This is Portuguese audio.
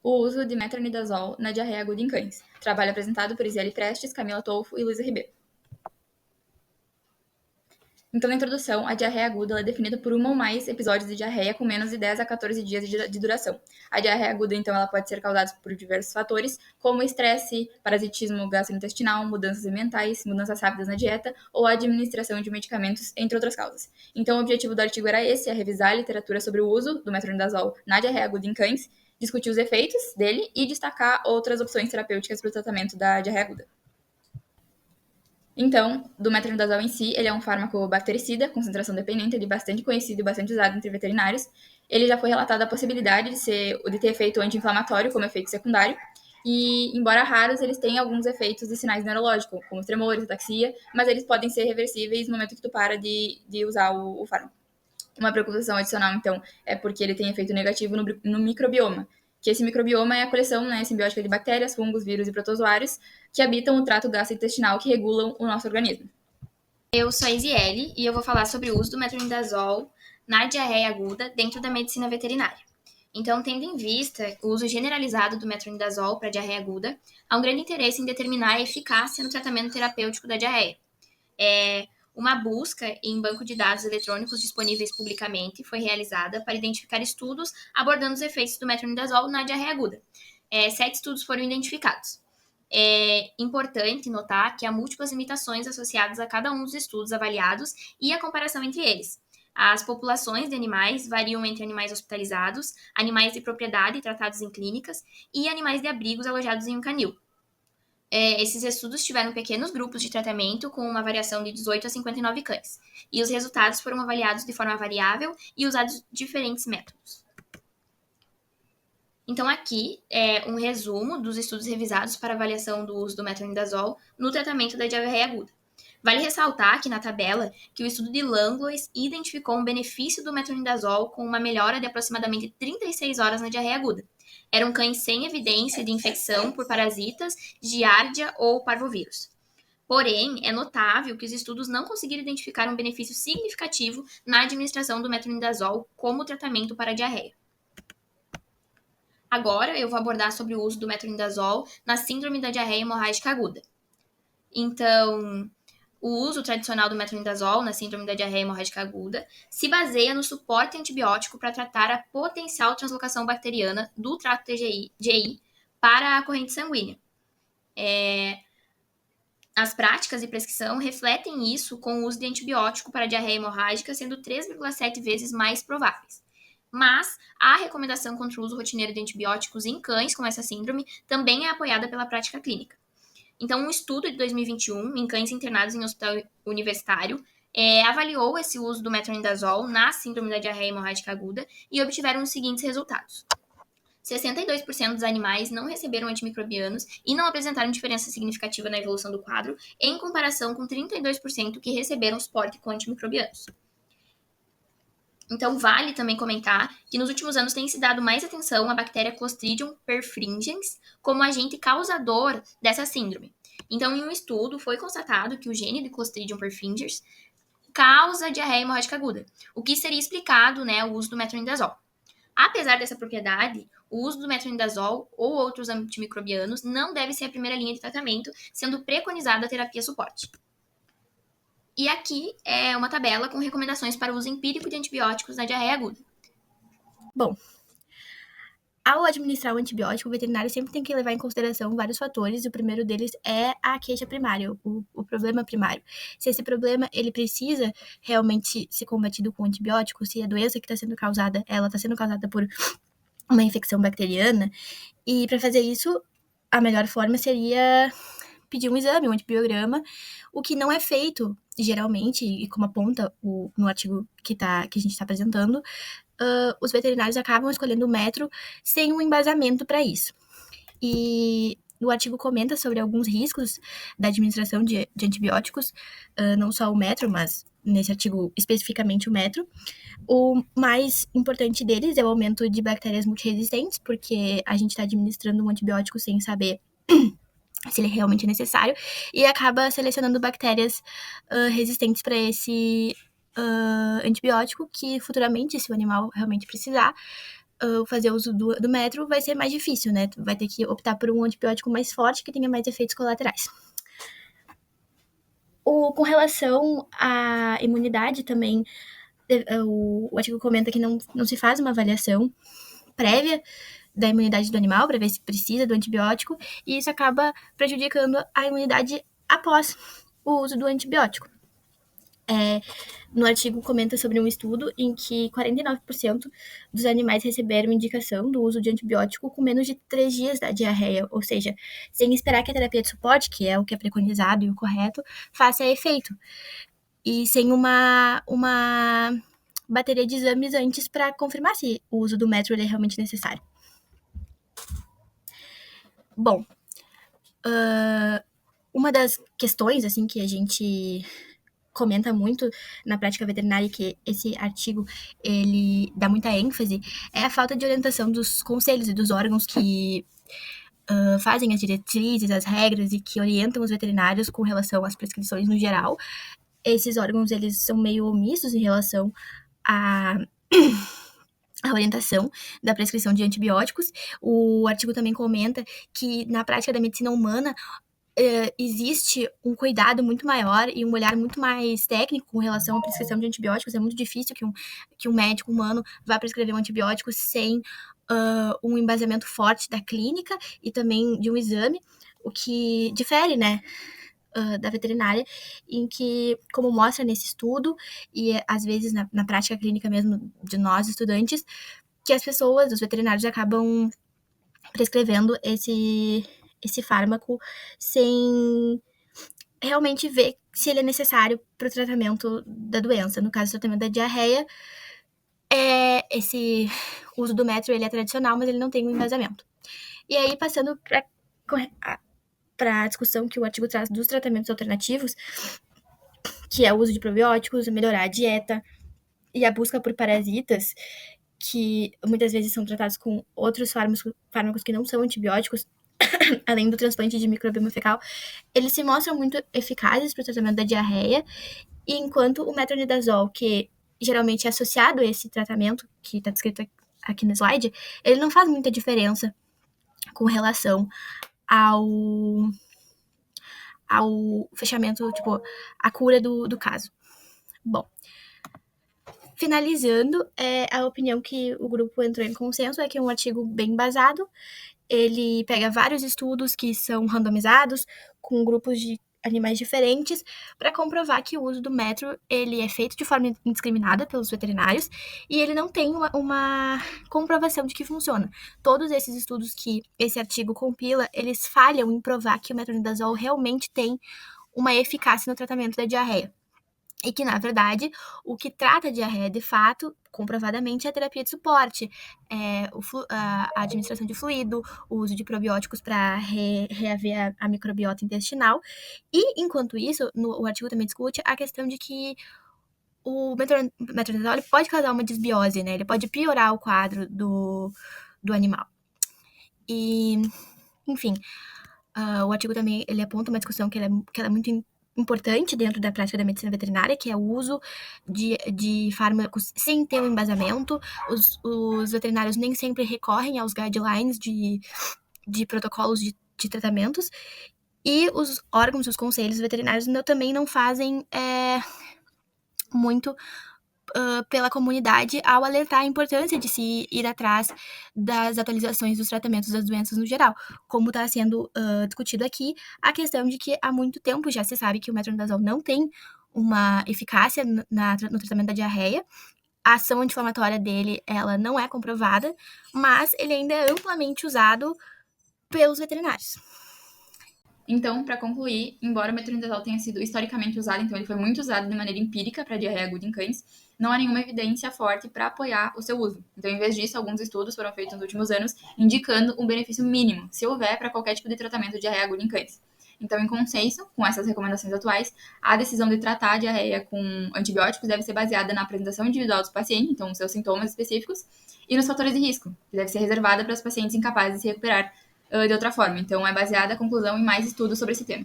O uso de metronidazol na diarreia aguda em cães. Trabalho apresentado por Isiele Prestes, Camila Tolfo e Luísa Ribeiro. Então, na introdução, a diarreia aguda é definida por uma ou mais episódios de diarreia com menos de 10 a 14 dias de duração. A diarreia aguda, então, ela pode ser causada por diversos fatores, como estresse, parasitismo gastrointestinal, mudanças ambientais, mudanças rápidas na dieta ou a administração de medicamentos, entre outras causas. Então, o objetivo do artigo era esse, revisar a literatura sobre o uso do metronidazol na diarreia aguda em cães, discutir os efeitos dele e destacar outras opções terapêuticas para o tratamento da diarreia aguda. Então, do metronidazol em si, ele é um fármaco bactericida, concentração dependente, ele é bastante conhecido e bastante usado entre veterinários. Ele já foi relatado a possibilidade de ter efeito anti-inflamatório como efeito secundário, e, embora raros, eles têm alguns efeitos de sinais neurológicos, como tremores, ataxia, mas eles podem ser reversíveis no momento que tu para de usar o fármaco. Uma preocupação adicional, então, é porque ele tem efeito negativo no microbioma, que esse microbioma é a coleção simbiótica de bactérias, fungos, vírus e protozoários que habitam o trato gastrointestinal que regulam o nosso organismo. Eu sou a Isiele e eu vou falar sobre o uso do metronidazol na diarreia aguda dentro da medicina veterinária. Então, tendo em vista o uso generalizado do metronidazol para diarreia aguda, há um grande interesse em determinar a eficácia no tratamento terapêutico da diarreia. Uma busca em banco de dados eletrônicos disponíveis publicamente foi realizada para identificar estudos abordando os efeitos do metronidazol na diarreia aguda. 7 estudos foram identificados. É importante notar que há múltiplas limitações associadas a cada um dos estudos avaliados e a comparação entre eles. As populações de animais variam entre animais hospitalizados, animais de propriedade tratados em clínicas e animais de abrigos alojados em um canil. Esses estudos tiveram pequenos grupos de tratamento com uma variação de 18 a 59 cães, e os resultados foram avaliados de forma variável e usados diferentes métodos. Então, aqui é um resumo dos estudos revisados para avaliação do uso do metronidazol no tratamento da diarreia aguda. Vale ressaltar aqui na tabela que o estudo de Langlois identificou um benefício do metronidazol com uma melhora de aproximadamente 36 horas na diarreia aguda. Eram cães sem evidência de infecção por parasitas, giardia ou parvovírus. Porém, é notável que os estudos não conseguiram identificar um benefício significativo na administração do metronidazol como tratamento para a diarreia. Agora, eu vou abordar sobre o uso do metronidazol na síndrome da diarreia hemorrágica aguda. Então, o uso tradicional do metronidazol na síndrome da diarreia hemorrágica aguda se baseia no suporte antibiótico para tratar a potencial translocação bacteriana do trato GI para a corrente sanguínea. As práticas de prescrição refletem isso com o uso de antibiótico para diarreia hemorrágica sendo 3,7 vezes mais prováveis. Mas a recomendação contra o uso rotineiro de antibióticos em cães com essa síndrome também é apoiada pela prática clínica. Então, um estudo de 2021 em cães internados em hospital universitário avaliou esse uso do metronidazol na síndrome da diarreia hemorrágica aguda e obtiveram os seguintes resultados. 62% dos animais não receberam antimicrobianos e não apresentaram diferença significativa na evolução do quadro, em comparação com 32% que receberam suporte com antimicrobianos. Então, vale também comentar que nos últimos anos tem se dado mais atenção à bactéria Clostridium perfringens como agente causador dessa síndrome. Então, em um estudo, foi constatado que o gene de Clostridium perfringens causa diarreia hemorrágica aguda, o que seria explicado, o uso do metronidazol. Apesar dessa propriedade, o uso do metronidazol ou outros antimicrobianos não deve ser a primeira linha de tratamento, sendo preconizada a terapia suporte. E aqui é uma tabela com recomendações para o uso empírico de antibióticos na diarreia aguda. Bom, ao administrar o antibiótico, o veterinário sempre tem que levar em consideração vários fatores, e o primeiro deles é a queixa primária, o problema primário. Se esse problema ele precisa realmente ser combatido com antibiótico, se a doença que está sendo causada, ela está sendo causada por uma infecção bacteriana, e para fazer isso, a melhor forma seria pedir um exame, um antibiograma, o que não é feito, geralmente, e como aponta no artigo que a gente está apresentando, os veterinários acabam escolhendo o metro sem um embasamento para isso. E o artigo comenta sobre alguns riscos da administração de antibióticos, não só o metro, mas nesse artigo especificamente o metro. O mais importante deles é o aumento de bactérias multiresistentes, porque a gente está administrando um antibiótico sem saber se ele é realmente necessário, e acaba selecionando bactérias resistentes para esse antibiótico, que futuramente, se o animal realmente precisar, fazer uso do metro, vai ser mais difícil, né? Tu vai ter que optar por um antibiótico mais forte que tenha mais efeitos colaterais. Com relação à imunidade também, o artigo comenta que não se faz uma avaliação prévia da imunidade do animal para ver se precisa do antibiótico, e isso acaba prejudicando a imunidade após o uso do antibiótico. No artigo comenta sobre um estudo em que 49% dos animais receberam indicação do uso de antibiótico com menos de 3 dias da diarreia, ou seja, sem esperar que a terapia de suporte, que é o que é preconizado e o correto, faça efeito. E sem uma bateria de exames antes para confirmar se o uso do metro é realmente necessário. Bom, uma das questões assim que a gente comenta muito na prática veterinária, que esse artigo ele dá muita ênfase, é a falta de orientação dos conselhos e dos órgãos que fazem as diretrizes, as regras e que orientam os veterinários com relação às prescrições no geral. Esses órgãos, eles são meio omissos em relação à orientação da prescrição de antibióticos. O artigo também comenta que na prática da medicina humana existe um cuidado muito maior e um olhar muito mais técnico com relação à prescrição de antibióticos. É muito difícil que um médico humano vá prescrever um antibiótico sem um embasamento forte da clínica e também de um exame, o que difere, né, da veterinária, em que, como mostra nesse estudo, e às vezes na prática clínica mesmo de nós, estudantes, que as pessoas, os veterinários, acabam prescrevendo esse fármaco sem realmente ver se ele é necessário para o tratamento da doença. No caso do tratamento da diarreia, esse uso do metro ele é tradicional, mas ele não tem um embasamento. E aí, passando para a discussão que o artigo traz dos tratamentos alternativos, que é o uso de probióticos, melhorar a dieta e a busca por parasitas, que muitas vezes são tratados com outros fármacos que não são antibióticos, além do transplante de microbioma fecal, eles se mostram muito eficazes para o tratamento da diarreia, e enquanto o metronidazol, que geralmente é associado a esse tratamento, que está descrito aqui no slide, ele não faz muita diferença com relação ao fechamento, tipo, a cura do caso. Bom, finalizando, a opinião que o grupo entrou em consenso é que é um artigo bem embasado. Ele pega vários estudos que são randomizados com grupos de animais diferentes para comprovar que o uso do metro ele é feito de forma indiscriminada pelos veterinários e ele não tem uma comprovação de que funciona. Todos esses estudos que esse artigo compila, eles falham em provar que o metronidazol realmente tem uma eficácia no tratamento da diarreia. E que, na verdade, o que trata a diarreia, de fato, comprovadamente, é a terapia de suporte, a administração de fluido, o uso de probióticos para reaver a microbiota intestinal. E, enquanto isso, o artigo também discute a questão de que o metronidazol pode causar uma desbiose, né? Ele pode piorar o quadro do animal. E, enfim, o artigo também ele aponta uma discussão que ela é muito importante dentro da prática da medicina veterinária, que é o uso de fármacos sem ter um embasamento. Os veterinários nem sempre recorrem aos guidelines de protocolos de tratamentos, e os órgãos, os conselhos veterinários também não fazem muito pela comunidade ao alertar a importância de se ir atrás das atualizações dos tratamentos das doenças no geral. Como está sendo discutido aqui, a questão de que há muito tempo já se sabe que o metronidazol não tem uma eficácia no tratamento da diarreia. A ação anti-inflamatória dele, ela não é comprovada, mas ele ainda é amplamente usado pelos veterinários. Então, para concluir, embora o metronidazol tenha sido historicamente usado, então ele foi muito usado de maneira empírica para diarreia aguda em cães, não há nenhuma evidência forte para apoiar o seu uso. Então, em vez disso, alguns estudos foram feitos nos últimos anos indicando um benefício mínimo, se houver, para qualquer tipo de tratamento de diarreia aguda em cães. Então, em consenso, com essas recomendações atuais, a decisão de tratar a diarreia com antibióticos deve ser baseada na apresentação individual dos pacientes, então, os seus sintomas específicos, e nos fatores de risco, que deve ser reservada para os pacientes incapazes de se recuperar de outra forma. Então, é baseada a conclusão em mais estudos sobre esse tema.